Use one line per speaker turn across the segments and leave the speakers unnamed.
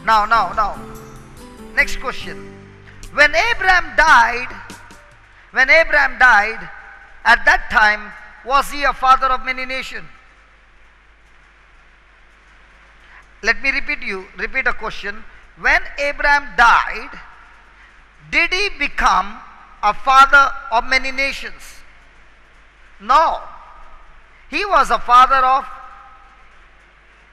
Now. Next question. When Abraham died, at that time, was he a father of many nations? Let me repeat a question. When Abraham died, did he become a father of many nations? No. He was a father of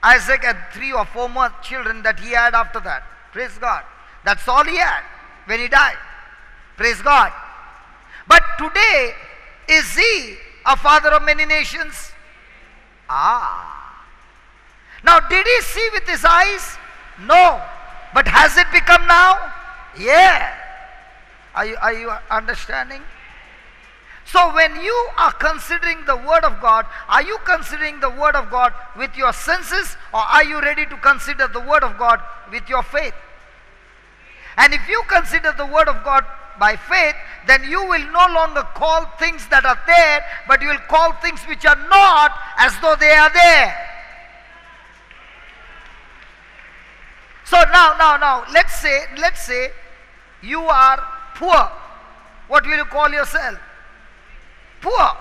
Isaac and 3 or 4 more children that he had after that. Praise God. That's all he had when he died. Praise God. But today, is he a father of many nations? Now, did he see with his eyes? No. But has it become now? Yeah. Are you understanding? So when you are considering the Word of God, are you considering the Word of God with your senses, or are you ready to consider the Word of God with your faith? And if you consider the Word of God by faith, then you will no longer call things that are there, but you will call things which are not as though they are there. So now, let's say you are poor. What will you call yourself? Poor.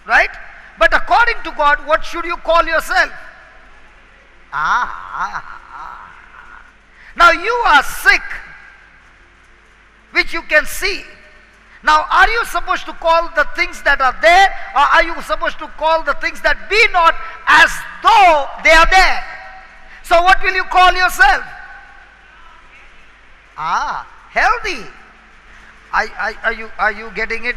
Right? But according to God, what should you call yourself? Now you are sick, which you can see. Now are you supposed to call the things that are there, or are you supposed to call the things that be not as though they are there? So what will you call yourself? Healthy. Are you getting it?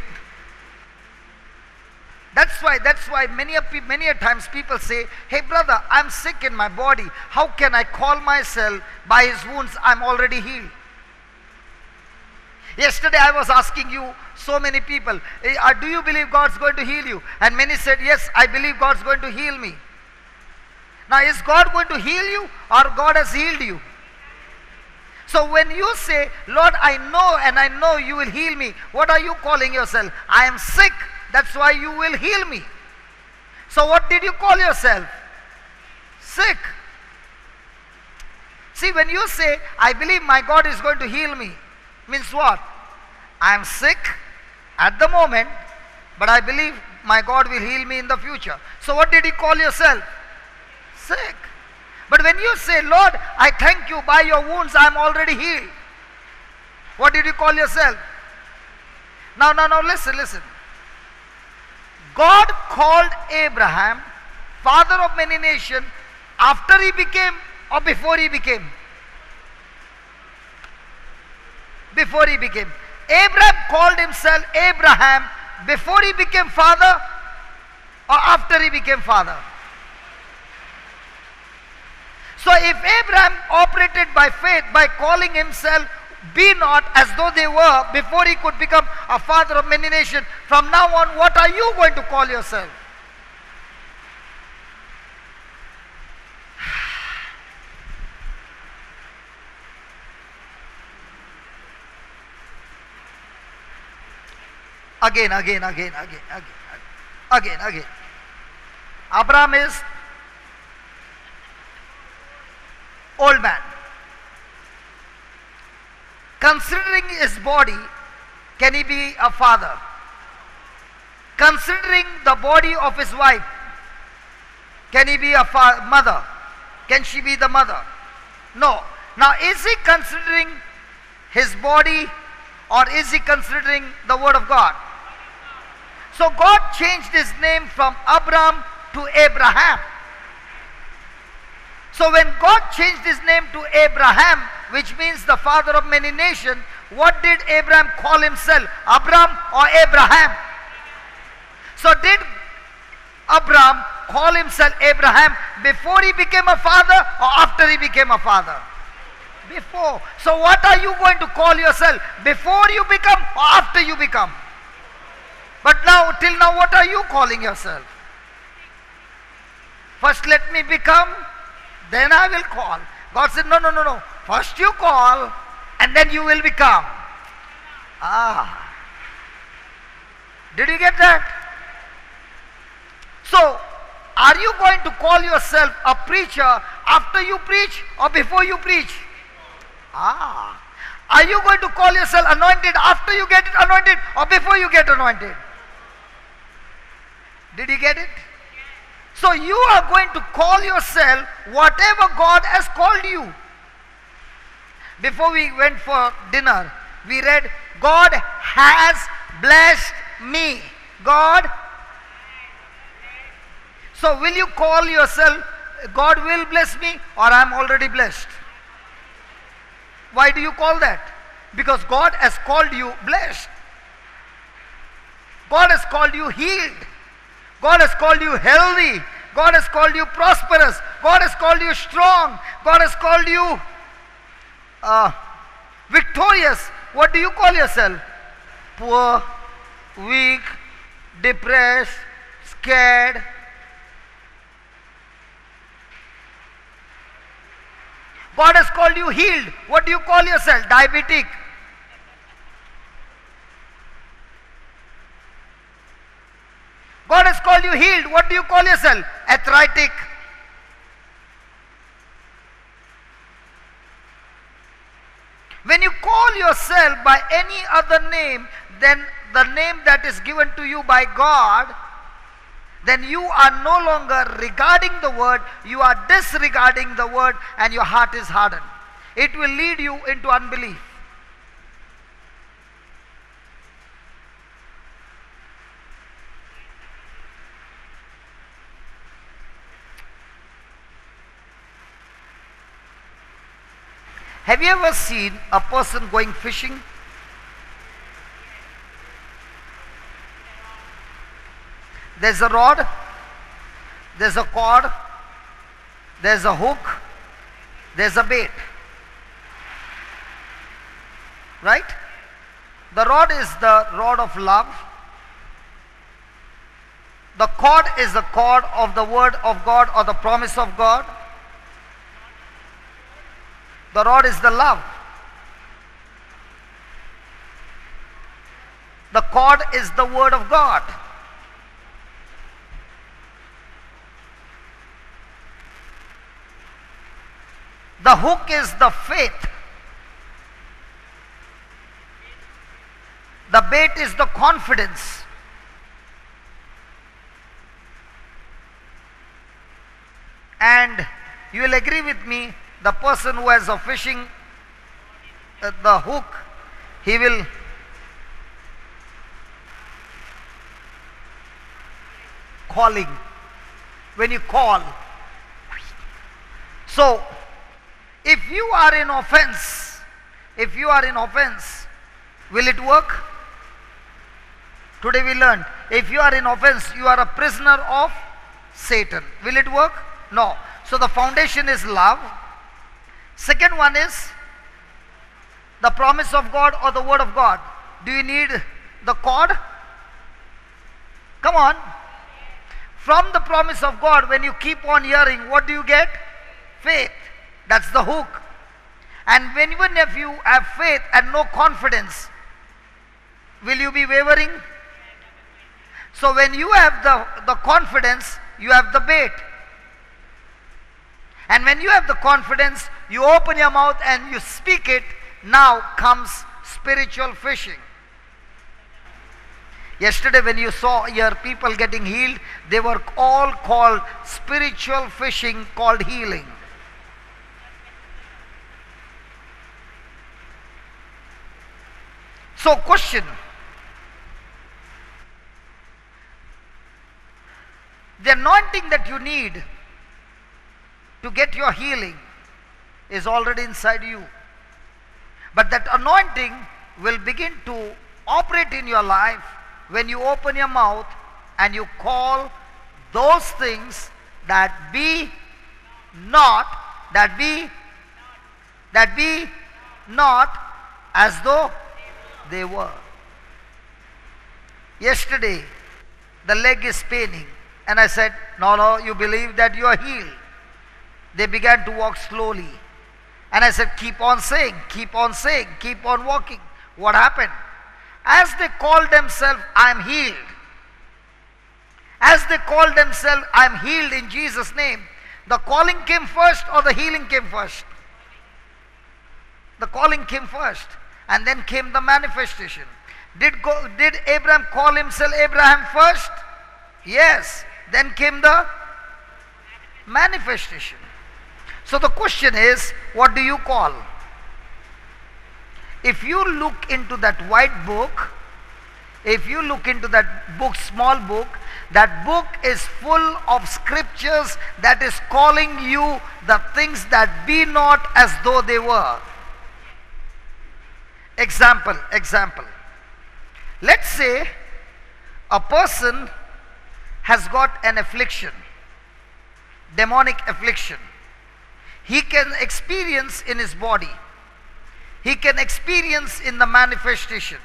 That's why many a times people say, hey brother, I'm sick in my body. How can I call myself by his wounds I'm already healed? Yesterday I was asking you, so many people, do you believe God's going to heal you? And many said, yes, I believe God's going to heal me. Now is God going to heal you, or God has healed you? So when you say, Lord, I know you will heal me, what are you calling yourself? I am sick, that's why you will heal me. So what did you call yourself? Sick. See, when you say, I believe my God is going to heal me, means what? I am sick at the moment, but I believe my God will heal me in the future. So what did you call yourself? Sick. But when you say, Lord, I thank you, by your wounds I am already healed, what did you call yourself? Now listen. God called Abraham father of many nations after he became or before he became? Before he became. Abraham called himself Abraham before he became father or after he became father? So if Abraham operated by faith by calling himself be not as though they were before he could become a father of many nations, from now on what are you going to call yourself? Again. Abraham is old man. Considering his body, can he be a father? Considering the body of his wife, can he be a mother? Can she be the mother? No. Now is he considering his body, or is he considering the word of God? So God changed his name from Abram to Abraham. So when God changed his name to Abraham, which means the father of many nations, what did Abraham call himself? Abram or Abraham? So did Abram call himself Abraham before he became a father or after he became a father? Before. So what are you going to call yourself? Before you become or after you become? But now, till now, what are you calling yourself? First let me become, then I will call. God said, no. First you call, and then you will become. Did you get that? So, are you going to call yourself a preacher after you preach or before you preach? Ah. Are you going to call yourself anointed after you get anointed or before you get anointed? Did you get it? So you are going to call yourself whatever God has called you. Before we went for dinner, we read, God has blessed me. God. So will you call yourself, God will bless me, or I am already blessed? Why do you call that? Because God has called you blessed. God has called you healed. God has called you healthy. God has called you prosperous. God has called you strong. God has called you victorious. What do you call yourself? Poor, weak, depressed, scared. God has called you healed. What do you call yourself? Diabetic. God has called you healed. What do you call yourself? Arthritic. When you call yourself by any other name than the name that is given to you by God, then you are no longer regarding the word, you are disregarding the word, and your heart is hardened. It will lead you into unbelief. Have you ever seen a person going fishing? There's a rod, there's a cord, there's a hook, there's a bait. Right? The rod is the rod of love. The cord is the cord of the word of God or the promise of God. The rod is the love. The cord is the word of God. The hook is the faith. The bait is the confidence. And you will agree with me, the person who has a fishing, the hook, he will calling. When you call. So, if you are in offense, will it work? Today we learned, if you are in offense, you are a prisoner of Satan. Will it work? No. So the foundation is love. Second one is the promise of God or the word of God. Do you need the cord? Come on. From the promise of God, when you keep on hearing, what do you get? Faith. That's the hook. And when even if you have faith and no confidence, will you be wavering? So when you have the confidence, you have the bait. And when you have the confidence, you open your mouth and you speak it. Now comes spiritual fishing. Yesterday when you saw your people getting healed, they were all called spiritual fishing, called healing. So question, the anointing that you need to get your healing is already inside you. But that anointing will begin to operate in your life when you open your mouth and you call those things that be not, that be not as though they were. Yesterday, the leg is paining. And I said, no, you believe that you are healed. They began to walk slowly. And I said, keep on saying, keep on saying, keep on walking. What happened? As they called themselves, I am healed. As they called themselves, I am healed in Jesus' name, The calling came first or the healing came first? The calling came first, and then came the manifestation. Did Abraham call himself Abraham first? Yes. Then came the manifestation. So the question is, what do you call? If you look into that white book, if you look into that book, small book, that book is full of scriptures that is calling you the things that be not as though they were. Example. Let's say a person has got an affliction, demonic affliction. He can experience in his body. He can experience in the manifestation.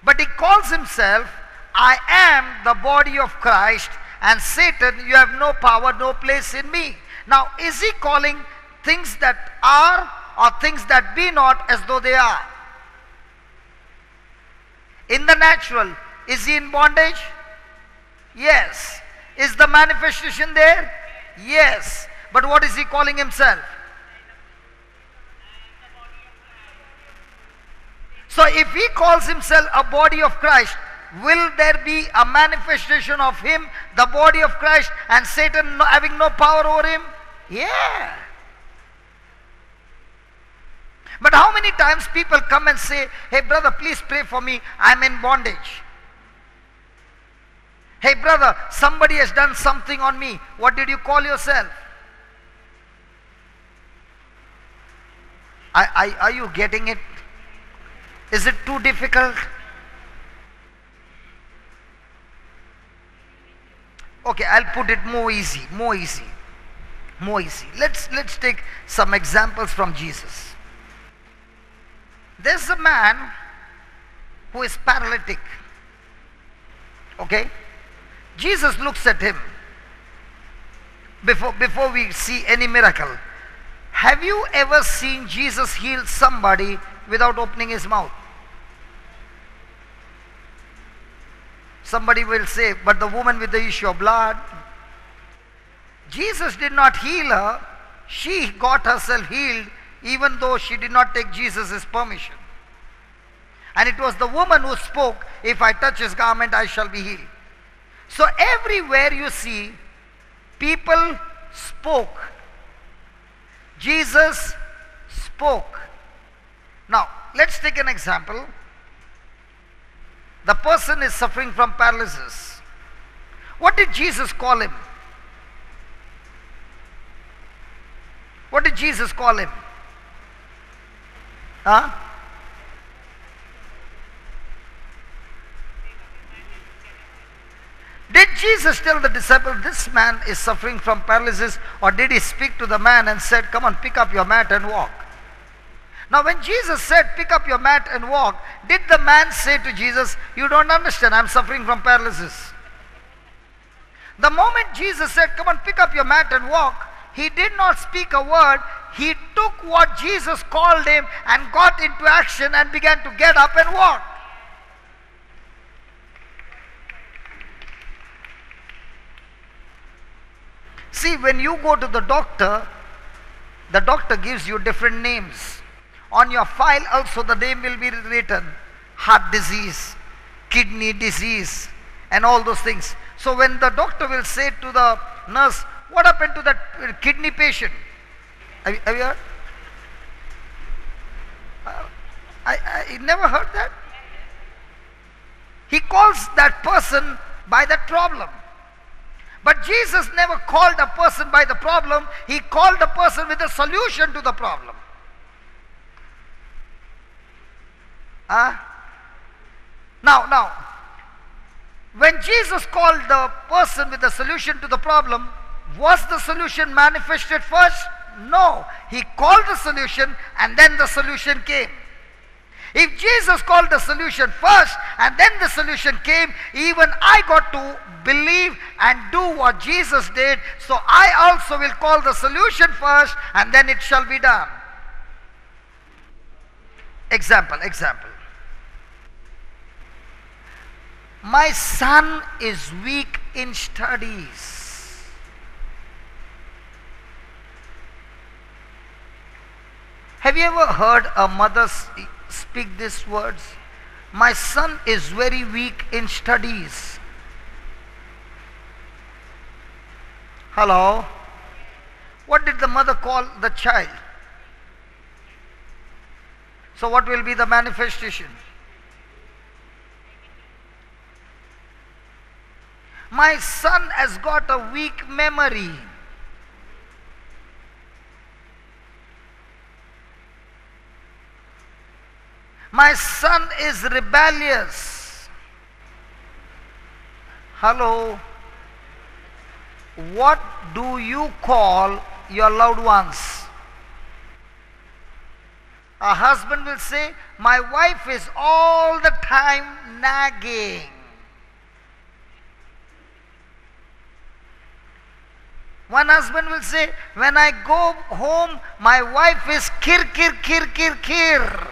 But he calls himself, I am the body of Christ, and Satan, you have no power, no place in me. Now, is he calling things that are or things that be not as though they are? In the natural, is he in bondage? Yes. Is the manifestation there? Yes. But what is he calling himself? So if he calls himself a body of Christ, will there be a manifestation of him, the body of Christ, and Satan having no power over him? Yeah. But how many times people come and say, hey brother, please pray for me, I'm in bondage. Hey brother, somebody has done something on me. What did you call yourself? Are you getting it? Is it too difficult? Okay, I'll put it more easy. Let's take some examples from Jesus. There's a man who is paralytic. Okay? Jesus looks at him before we see any miracle. Have you ever seen Jesus heal somebody without opening his mouth? Somebody will say, but the woman with the issue of blood, Jesus did not heal her. She got herself healed even though she did not take Jesus' permission. And it was the woman who spoke, if I touch his garment, I shall be healed. So everywhere you see, people spoke. Jesus spoke. Now, let's take an example. The person is suffering from paralysis. What did Jesus call him? What did Jesus call him? Huh? Did Jesus tell the disciple, this man is suffering from paralysis, or did he speak to the man and said, come on, pick up your mat and walk? Now when Jesus said, pick up your mat and walk, did the man say to Jesus, you don't understand, I'm suffering from paralysis? The moment Jesus said, come on, pick up your mat and walk, he did not speak a word. He took what Jesus called him and got into action and began to get up and walk. See, when you go to the doctor gives you different names. On your file also the name will be written. Heart disease, kidney disease, and all those things. So when the doctor will say to the nurse, what happened to that kidney patient? Have you heard? I never heard that. He calls that person by that problem. But Jesus never called a person by the problem. He called a person with a solution to the problem. Now, when Jesus called the person with the solution to the problem, was the solution manifested first? No. He called the solution and then the solution came. If Jesus called the solution first and then the solution came, even I got to believe and do what Jesus did. So I also will call the solution first and then it shall be done. Example. My son is weak in studies. Have you ever heard a mother speak these words? My son is very weak in studies. Hello? What did the mother call the child? So what will be the manifestation? My son has got a weak memory. My son is rebellious. Hello? What do you call your loved ones? A husband will say, my wife is all the time nagging. One husband will say, when I go home, my wife is kir, kir, kir, kir, kir.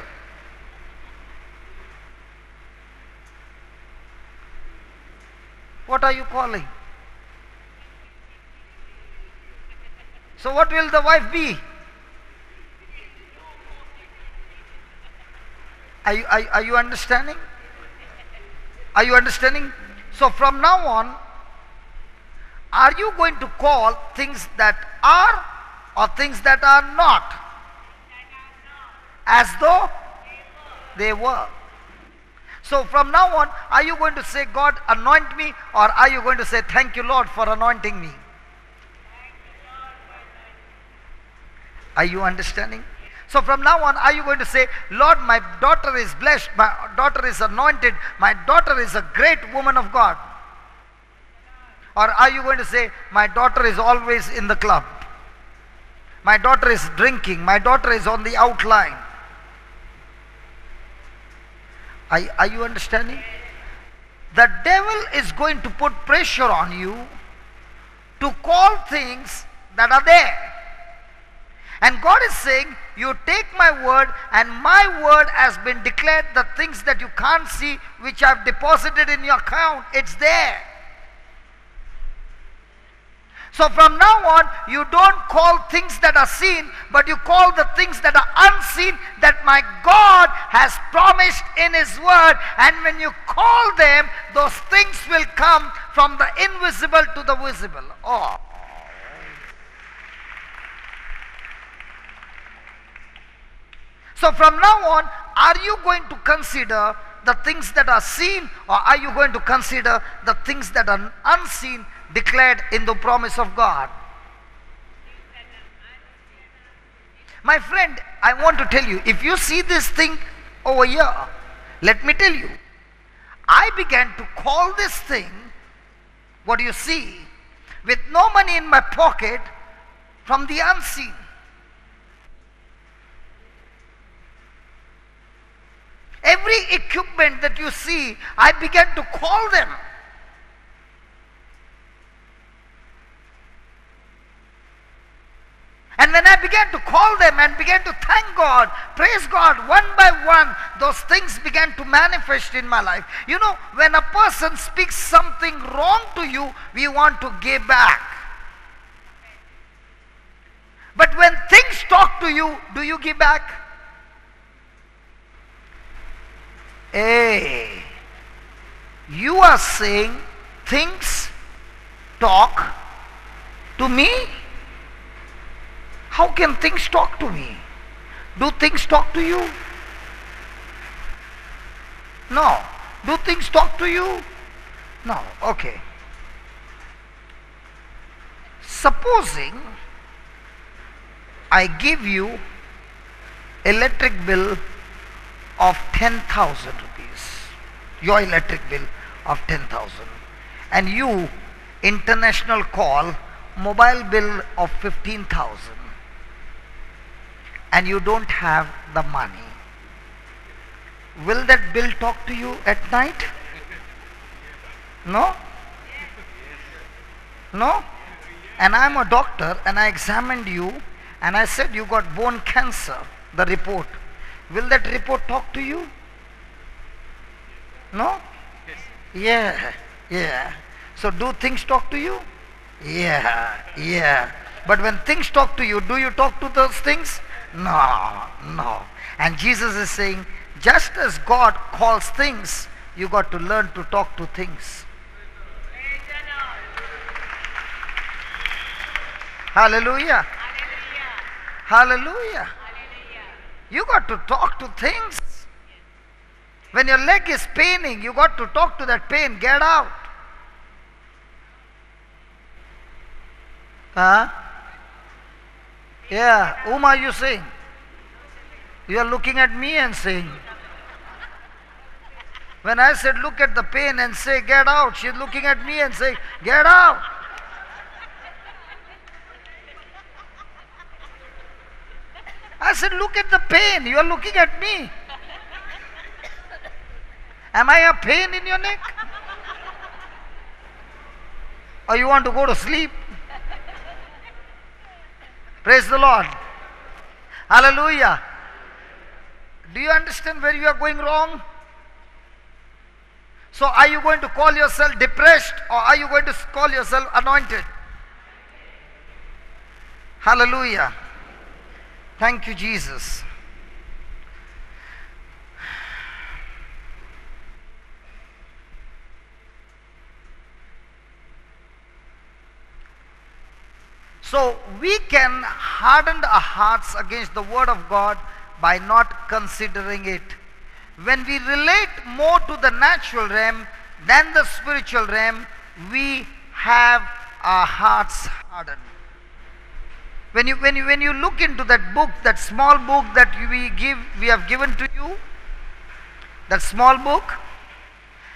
What are you calling? So what will the wife be? Are you understanding? Are you understanding? So from now on, are you going to call things that are or things that are not as though they were? So from now on, are you going to say, God, anoint me, or are you going to say, thank you, Lord, for anointing me? Are you understanding? So from now on, are you going to say, Lord, my daughter is blessed, my daughter is anointed, my daughter is a great woman of God? Or are you going to say, my daughter is always in the club, my daughter is drinking, my daughter is on the outline? Are you understanding? The devil is going to put pressure on you to call things that are there. And God is saying, you take my word, and my word has been declared, the things that you can't see, which I've deposited in your account, it's there. So from now on, you don't call things that are seen, but you call the things that are unseen, that my God has promised in His word. And when you call them, those things will come from the invisible to the visible. Oh. So from now on, are you going to consider the things that are seen, or are you going to consider the things that are unseen, declared in the promise of God? My friend, I want to tell you, if you see this thing over here, let me tell you, I began to call this thing, what you see, with no money in my pocket, from the unseen. Every equipment that you see, I began to call them. And when I began to call them and began to thank God, praise God, one by one, those things began to manifest in my life. You know, when a person speaks something wrong to you, we want to give back. But when things talk to you, do you give back? Hey, you are saying things talk to me? How can things talk to me? Do things talk to you? No. Do things talk to you? No. Okay. Supposing I give you electric bill of 10,000 rupees, your electric bill of 10,000, and you international call mobile bill of 15,000, and you don't have the money, will that bill talk to you at night? No? No? And I'm a doctor, and I examined you, and I said you got bone cancer, the report. Will that report talk to you? No? Yes. Yeah. So do things talk to you? Yeah. But when things talk to you, do you talk to those things? No, no. And Jesus is saying, just as God calls things, you got to learn to talk to things. Hallelujah. Hallelujah. You got to talk to things. When your leg is paining, you got to talk to that pain. Get out. Huh? Yeah. Whom are you saying? You are looking at me and saying. When I said look at the pain and say get out, she's looking at me and saying get out. I said look at the pain. You are looking at me. Am I a pain in your neck? Or you want to go to sleep? Praise the Lord. Hallelujah. Do you understand where you are going wrong? So are you going to call yourself depressed or are you going to call yourself anointed? Hallelujah. Thank you, Jesus. So we can harden our hearts against the word of God by not considering it. When we relate more to the natural realm than the spiritual realm, we have our hearts hardened. When you look into that book, that small book that we have given to you, that small book,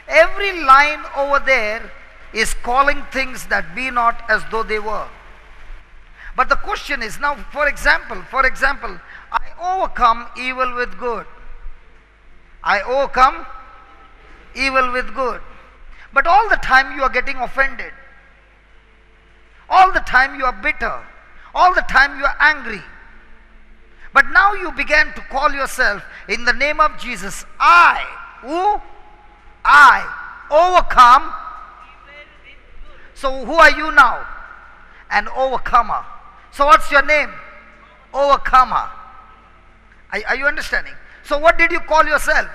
every line over there is calling things that be not as though they were. But the question is now, for example, I overcome evil with good. I overcome evil with good. But all the time you are getting offended. All the time you are bitter. All the time you are angry. But now you began to call yourself in the name of Jesus. I overcome. So who are you now? An overcomer. So what's your name? Overcomer. Are you understanding? So what did you call yourself?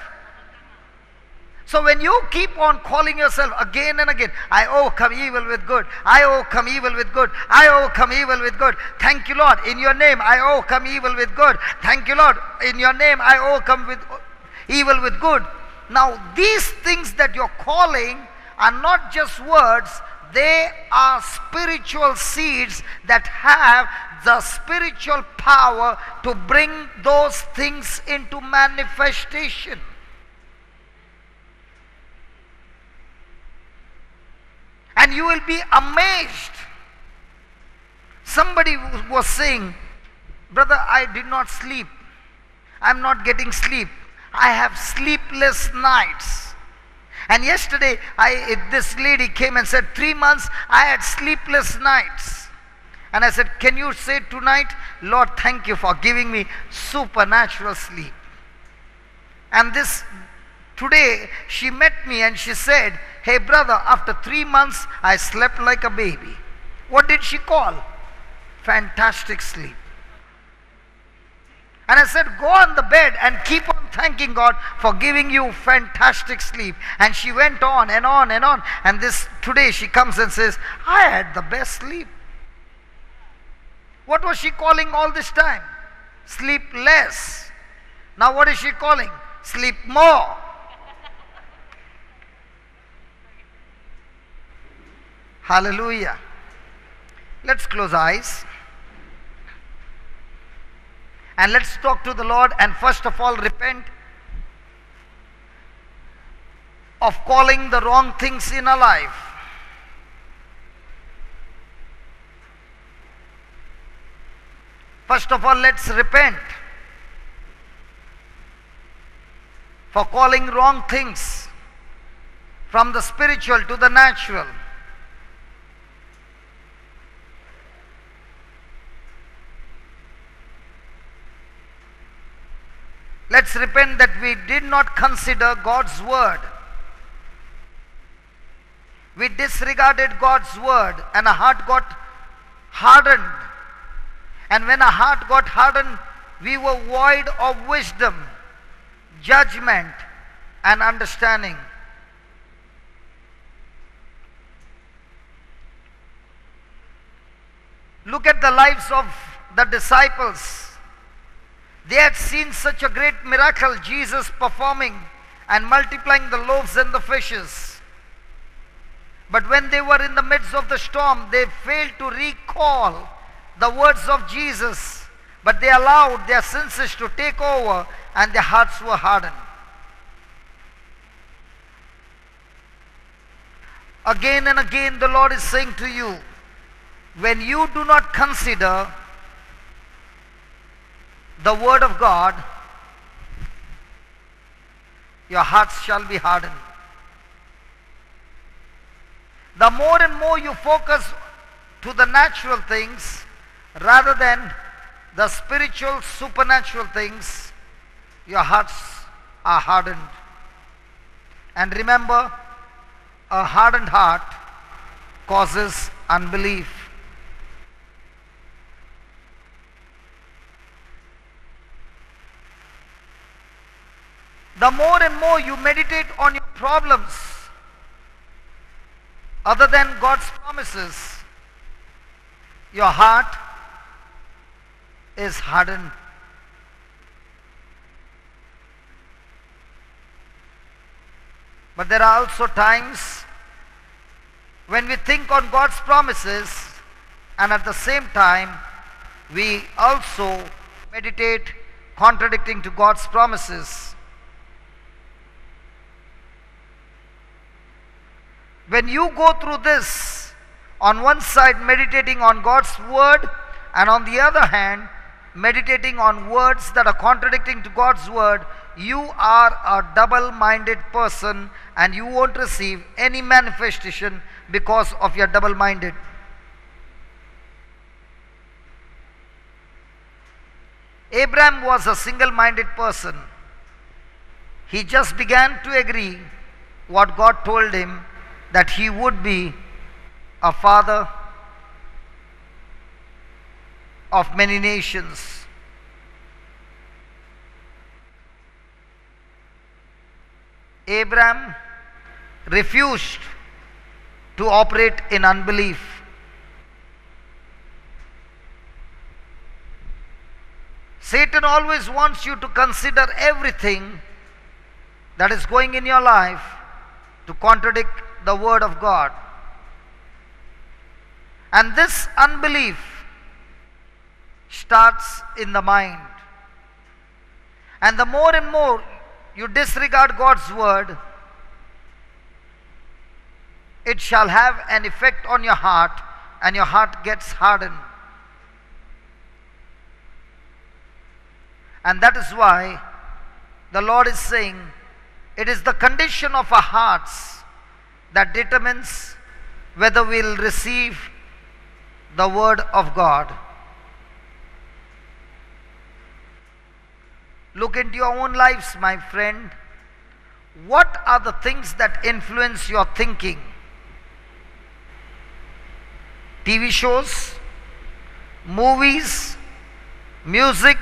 So when you keep on calling yourself again and again, I overcome evil with good. I overcome evil with good. I overcome evil with good. Thank you, Lord. In your name, I overcome evil with good. Thank you, Lord. In your name, I overcome with evil with good. Now, these things that you're calling are not just words. They are spiritual seeds that have the spiritual power to bring those things into manifestation. And you will be amazed. Somebody was saying, brother, I did not sleep. I'm not getting sleep. I have sleepless nights. And yesterday, this lady came and said, 3 months I had sleepless nights. And I said, can you say tonight, Lord, thank you for giving me supernatural sleep. And today, she met me and she said, hey brother, after 3 months, I slept like a baby. What did she call? Fantastic sleep. And I said, go on the bed and keep on thanking God for giving you fantastic sleep. And she went on and on and on. And today she comes and says, I had the best sleep. What was she calling all this time? Sleep less. Now what is she calling? Sleep more. Hallelujah. Let's close eyes. And let's talk to the Lord and first of all repent of calling the wrong things in our life. First of all, let's repent for calling wrong things from the spiritual to the natural. Let's repent that we did not consider God's word. We disregarded God's word and our heart got hardened. And when our heart got hardened, we were void of wisdom, judgment, and understanding. Look at the lives of the disciples. They had seen such a great miracle, Jesus performing and multiplying the loaves and the fishes. But when they were in the midst of the storm, they failed to recall the words of Jesus, but they allowed their senses to take over and their hearts were hardened. Again and again the Lord is saying to you, when you do not consider the word of God, your hearts shall be hardened. The more and more you focus to the natural things rather than the spiritual, supernatural things, your hearts are hardened. And remember, a hardened heart causes unbelief. The more and more you meditate on your problems other than God's promises, your heart is hardened. But there are also times when we think on God's promises and at the same time we also meditate contradicting to God's promises. When you go through this, on one side meditating on God's word, and on the other hand meditating on words that are contradicting to God's word, you are a double-minded person and you won't receive any manifestation because of your double-minded. Abraham was a single-minded person. He just began to agree what God told him, that he would be a father of many nations. Abraham refused to operate in unbelief. Satan always wants you to consider everything that is going in your life to contradict the word of God. And this unbelief starts in the mind. And the more and more you disregard God's word, it shall have an effect on your heart and your heart gets hardened. And that is why the Lord is saying, it is the condition of our hearts that determines whether we will receive the word of God. Look into your own lives, my friend. What are the things that influence your thinking? TV shows, movies, music,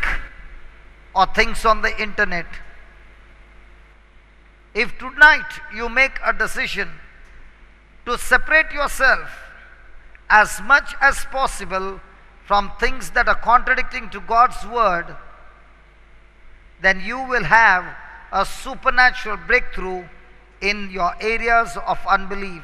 or things on the internet? If tonight you make a decision to separate yourself as much as possible from things that are contradicting to God's word, then you will have a supernatural breakthrough in your areas of unbelief.